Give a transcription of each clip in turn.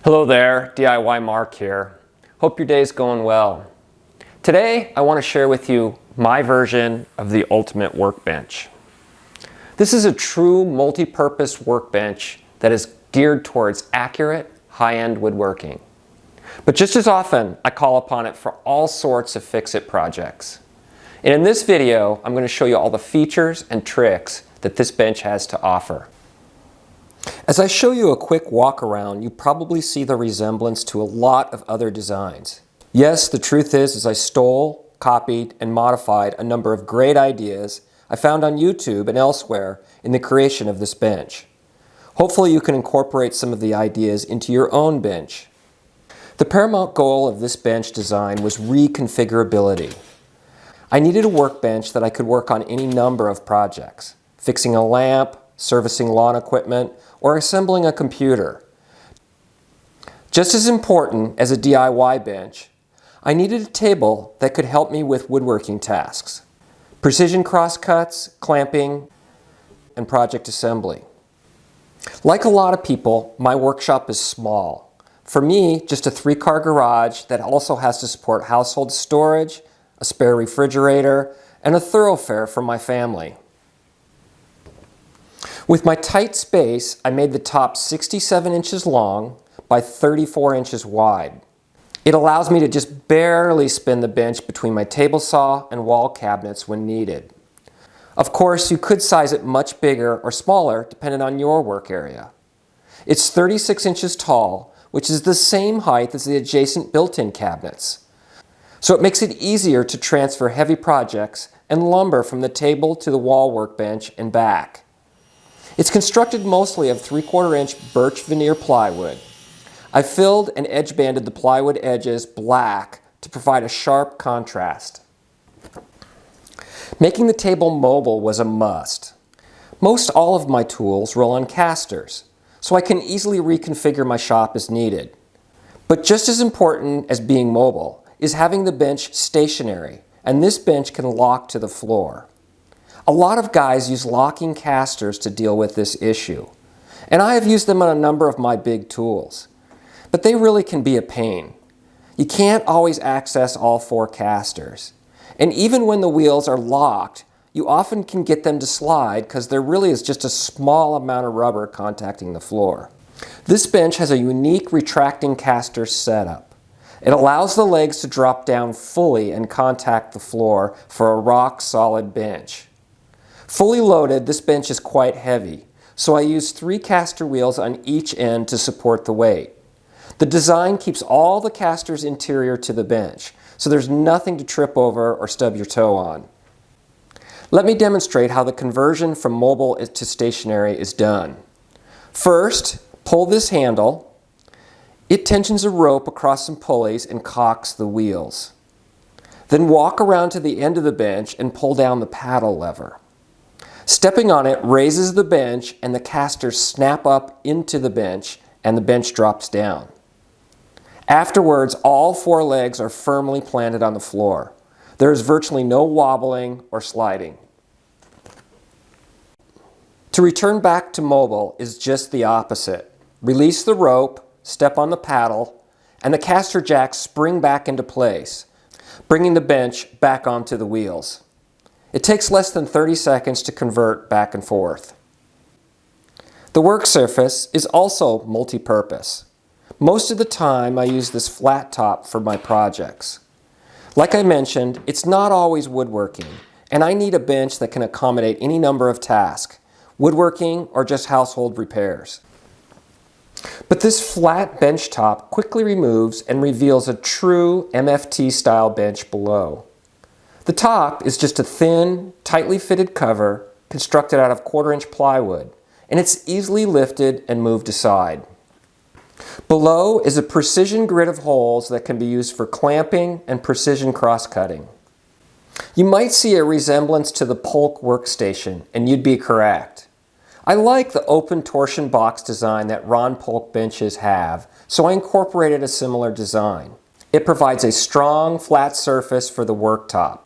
Hello there, DIY Mark here. Hope your day's going well. Today I want to share with you my version of the ultimate workbench. This is a true multi-purpose workbench that is geared towards accurate, high-end woodworking. But just as often, I call upon it for all sorts of fix-it projects. And in this video, I'm going to show you all the features and tricks that this bench has to offer. As I show you a quick walk around, you probably see the resemblance to a lot of other designs. Yes, the truth is I stole, copied, and modified a number of great ideas I found on YouTube and elsewhere in the creation of this bench. Hopefully you can incorporate some of the ideas into your own bench. The paramount goal of this bench design was reconfigurability. I needed a workbench that I could work on any number of projects, fixing a lamp, servicing lawn equipment, or assembling a computer. Just as important as a DIY bench, I needed a table that could help me with woodworking tasks, precision crosscuts, clamping, and project assembly. Like a lot of people, my workshop is small. For me, just a 3-car garage that also has to support household storage, a spare refrigerator, and a thoroughfare for my family. With my tight space, I made the top 67 inches long by 34 inches wide. It allows me to just barely spin the bench between my table saw and wall cabinets when needed. Of course, you could size it much bigger or smaller depending on your work area. It's 36 inches tall, which is the same height as the adjacent built-in cabinets. So it makes it easier to transfer heavy projects and lumber from the table to the wall workbench and back. It's constructed mostly of 3/4 inch birch veneer plywood. I filled and edge banded the plywood edges black to provide a sharp contrast. Making the table mobile was a must. Most all of my tools roll on casters, so I can easily reconfigure my shop as needed. But just as important as being mobile is having the bench stationary, and this bench can lock to the floor. A lot of guys use locking casters to deal with this issue, and I have used them on a number of my big tools. But they really can be a pain. You can't always access all 4 casters, and even when the wheels are locked, you often can get them to slide because there really is just a small amount of rubber contacting the floor. This bench has a unique retracting caster setup. It allows the legs to drop down fully and contact the floor for a rock-solid bench. Fully loaded, this bench is quite heavy, so I use 3 caster wheels on each end to support the weight. The design keeps all the casters interior to the bench, so there's nothing to trip over or stub your toe on. Let me demonstrate how the conversion from mobile to stationary is done. First, pull this handle. It tensions a rope across some pulleys and cocks the wheels. Then walk around to the end of the bench and pull down the paddle lever. Stepping on it raises the bench and the casters snap up into the bench and the bench drops down. Afterwards, all 4 legs are firmly planted on the floor. There is virtually no wobbling or sliding. To return back to mobile is just the opposite. Release the rope, step on the paddle, and the caster jacks spring back into place, bringing the bench back onto the wheels. It takes less than 30 seconds to convert back and forth. The work surface is also multi-purpose. Most of the time I use this flat top for my projects. Like I mentioned, it's not always woodworking, and I need a bench that can accommodate any number of tasks, woodworking or just household repairs. But this flat bench top quickly removes and reveals a true MFT style bench below. The top is just a thin, tightly fitted cover constructed out of 1/4 inch plywood, and it's easily lifted and moved aside. Below is a precision grid of holes that can be used for clamping and precision cross-cutting. You might see a resemblance to the Paulk workstation, and you'd be correct. I like the open torsion box design that Ron Paulk benches have, so I incorporated a similar design. It provides a strong, flat surface for the worktop,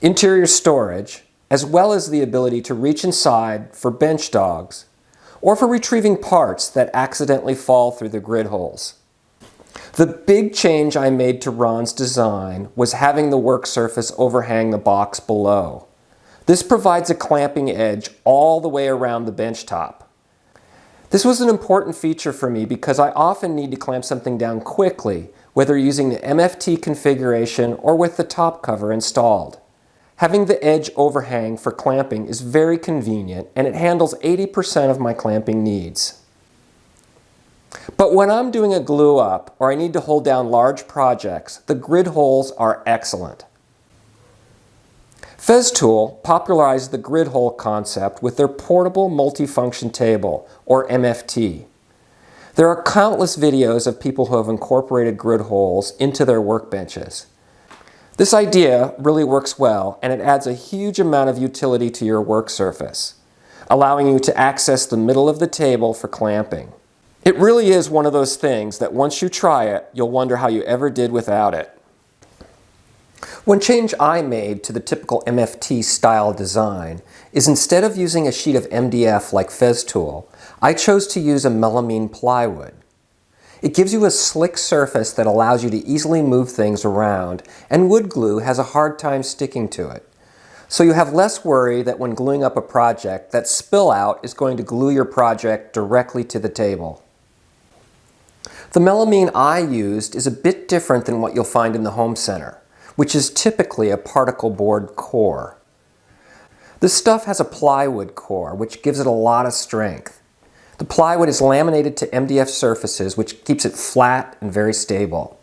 interior storage, as well as the ability to reach inside for bench dogs, or for retrieving parts that accidentally fall through the grid holes. The big change I made to Ron's design was having the work surface overhang the box below. This provides a clamping edge all the way around the bench top. This was an important feature for me because I often need to clamp something down quickly, whether using the MFT configuration or with the top cover installed. Having the edge overhang for clamping is very convenient, and it handles 80% of my clamping needs. But when I'm doing a glue up or I need to hold down large projects, the grid holes are excellent. Festool popularized the grid hole concept with their portable multifunction table, or MFT. There are countless videos of people who have incorporated grid holes into their workbenches. This idea really works well, and it adds a huge amount of utility to your work surface, allowing you to access the middle of the table for clamping. It really is one of those things that once you try it, you'll wonder how you ever did without it. One change I made to the typical MFT style design is instead of using a sheet of MDF like Festool, I chose to use a melamine plywood. It gives you a slick surface that allows you to easily move things around, and wood glue has a hard time sticking to it. So you have less worry that when gluing up a project, that spill out is going to glue your project directly to the table. The melamine I used is a bit different than what you'll find in the home center, which is typically a particle board core. This stuff has a plywood core, which gives it a lot of strength. The plywood is laminated to MDF surfaces, which keeps it flat and very stable.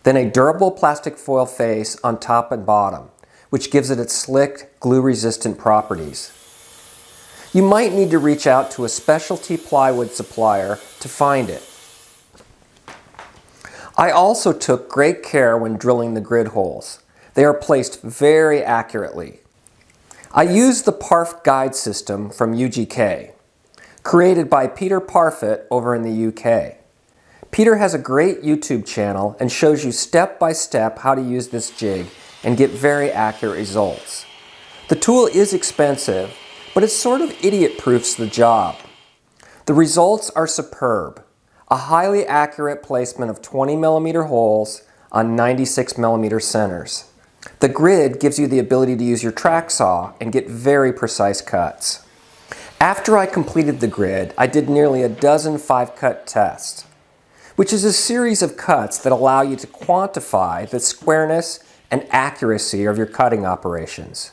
Then a durable plastic foil face on top and bottom, which gives it its slick, glue-resistant properties. You might need to reach out to a specialty plywood supplier to find it. I also took great care when drilling the grid holes. They are placed very accurately. I used the Parf guide system from UGK, created by Parfitt over in the UK. Peter has a great YouTube channel and shows you step by step how to use this jig and get very accurate results. The tool is expensive, but it sort of idiot-proofs the job. The results are superb. A highly accurate placement of 20mm holes on 96mm centers. The grid gives you the ability to use your track saw and get very precise cuts. After I completed the grid, I did nearly a dozen 5-cut tests, which is a series of cuts that allow you to quantify the squareness and accuracy of your cutting operations.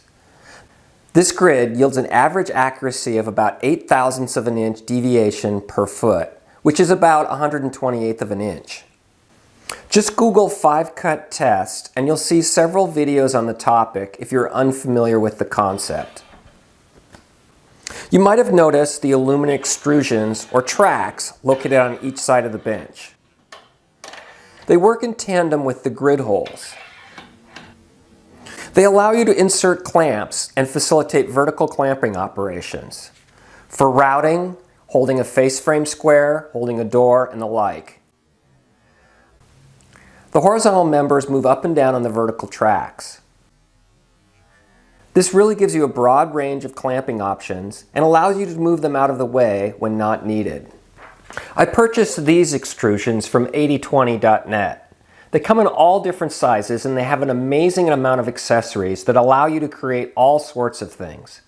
This grid yields an average accuracy of about 0.08 of an inch deviation per foot, which is about 1/128th of an inch. Just Google 5-cut test and you'll see several videos on the topic if you're unfamiliar with the concept. You might have noticed the aluminum extrusions or tracks located on each side of the bench. They work in tandem with the grid holes. They allow you to insert clamps and facilitate vertical clamping operations for routing, holding a face frame square, holding a door, and the like. The horizontal members move up and down on the vertical tracks. This really gives you a broad range of clamping options and allows you to move them out of the way when not needed. I purchased these extrusions from 8020.net. They come in all different sizes and they have an amazing amount of accessories that allow you to create all sorts of things.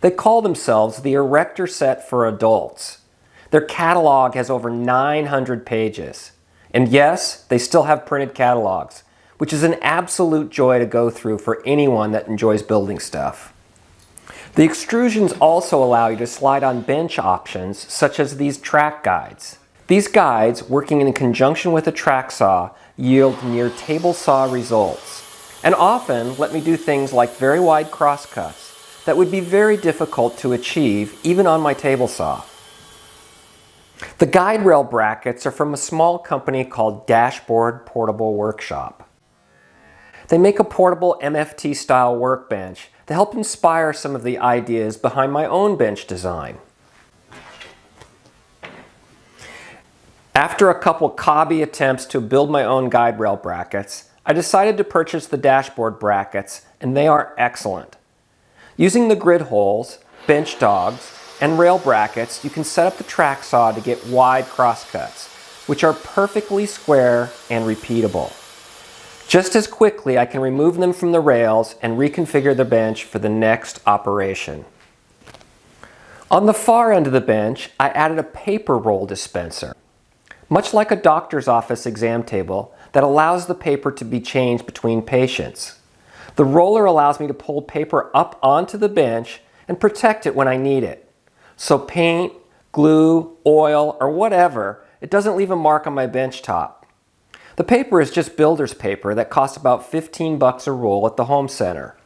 They call themselves the Erector Set for Adults. Their catalog has over 900 pages. And yes, they still have printed catalogs, which is an absolute joy to go through for anyone that enjoys building stuff. The extrusions also allow you to slide on bench options such as these track guides. These guides, working in conjunction with a track saw, yield near table saw results, and often let me do things like very wide crosscuts that would be very difficult to achieve even on my table saw. The guide rail brackets are from a small company called Dashboard Portable Workshop. They make a portable MFT style workbench to help inspire some of the ideas behind my own bench design. After a couple Cubbies attempts to build my own guide rail brackets, I decided to purchase the dashboard brackets, and they are excellent. Using the grid holes, bench dogs, and rail brackets, you can set up the track saw to get wide crosscuts, which are perfectly square and repeatable. Just as quickly, I can remove them from the rails and reconfigure the bench for the next operation. On the far end of the bench, I added a paper roll dispenser, much like a doctor's office exam table that allows the paper to be changed between patients. The roller allows me to pull paper up onto the bench and protect it when I need it. So paint, glue, oil, or whatever, it doesn't leave a mark on my bench top. The paper is just builder's paper that costs about 15 bucks a roll at the home center.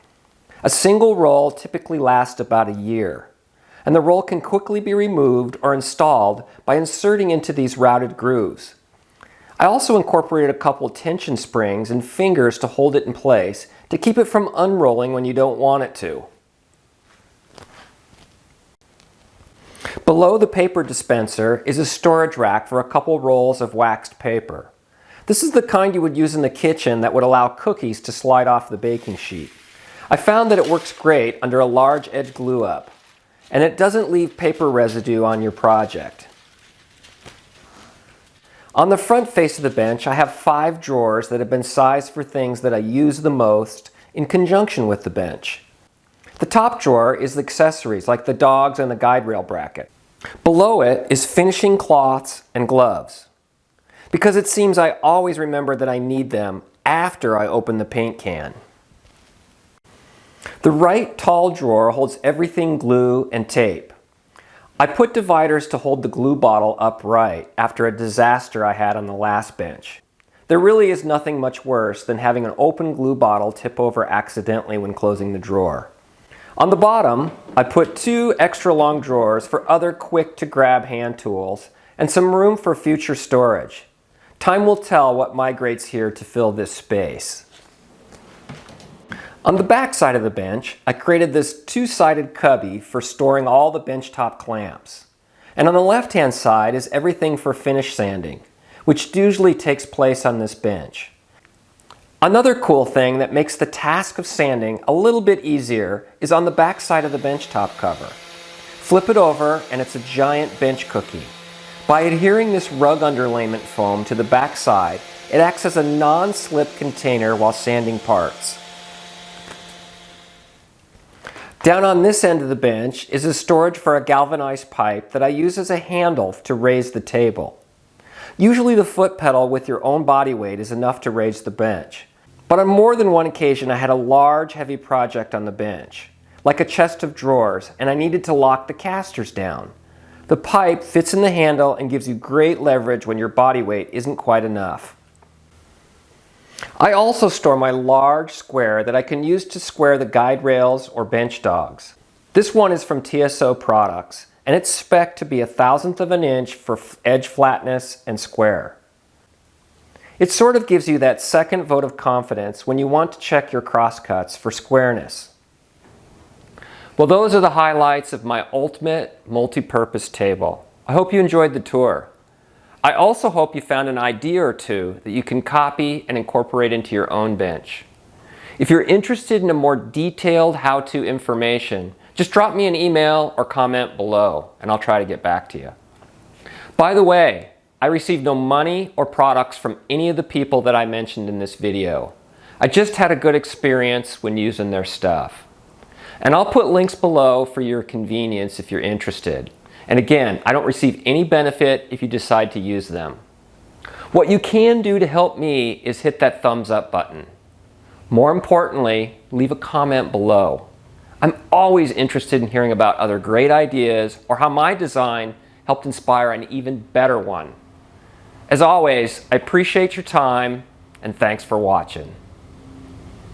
A single roll typically lasts about a year, and the roll can quickly be removed or installed by inserting into these routed grooves. I also incorporated a couple tension springs and fingers to hold it in place to keep it from unrolling when you don't want it to. Below the paper dispenser is a storage rack for a couple rolls of waxed paper. This is the kind you would use in the kitchen that would allow cookies to slide off the baking sheet. I found that it works great under a large edge glue up, and it doesn't leave paper residue on your project. On the front face of the bench, I have 5 drawers that have been sized for things that I use the most in conjunction with the bench. The top drawer is the accessories like the dogs and the guide rail bracket. Below it is finishing cloths and gloves, because it seems I always remember that I need them after I open the paint can. The right tall drawer holds everything glue and tape. I put dividers to hold the glue bottle upright after a disaster I had on the last bench. There really is nothing much worse than having an open glue bottle tip over accidentally when closing the drawer. On the bottom, I put 2 extra long drawers for other quick to grab hand tools and some room for future storage. Time will tell what migrates here to fill this space. On the back side of the bench, I created this 2-sided cubby for storing all the benchtop clamps. And on the left-hand side is everything for finish sanding, which usually takes place on this bench. Another cool thing that makes the task of sanding a little bit easier is on the back side of the benchtop cover. Flip it over and it's a giant bench cookie. By adhering this rug underlayment foam to the back side, it acts as a non-slip container while sanding parts. Down on this end of the bench is a storage for a galvanized pipe that I use as a handle to raise the table. Usually the foot pedal with your own body weight is enough to raise the bench. But on more than one occasion I had a large heavy project on the bench, like a chest of drawers, and I needed to lock the casters down. The pipe fits in the handle and gives you great leverage when your body weight isn't quite enough. I also store my large square that I can use to square the guide rails or bench dogs. This one is from TSO Products, and it's spec'd to be 1/1000th of an inch for edge flatness and square. It sort of gives you that second vote of confidence when you want to check your crosscuts for squareness. Well, those are the highlights of my ultimate multi-purpose table. I hope you enjoyed the tour. I also hope you found an idea or two that you can copy and incorporate into your own bench. If you're interested in a more detailed how-to information, just drop me an email or comment below and I'll try to get back to you. By the way, I received no money or products from any of the people that I mentioned in this video. I just had a good experience when using their stuff. And I'll put links below for your convenience if you're interested. And again, I don't receive any benefit if you decide to use them. What you can do to help me is hit that thumbs up button. More importantly, leave a comment below. I'm always interested in hearing about other great ideas or how my design helped inspire an even better one. As always, I appreciate your time and thanks for watching.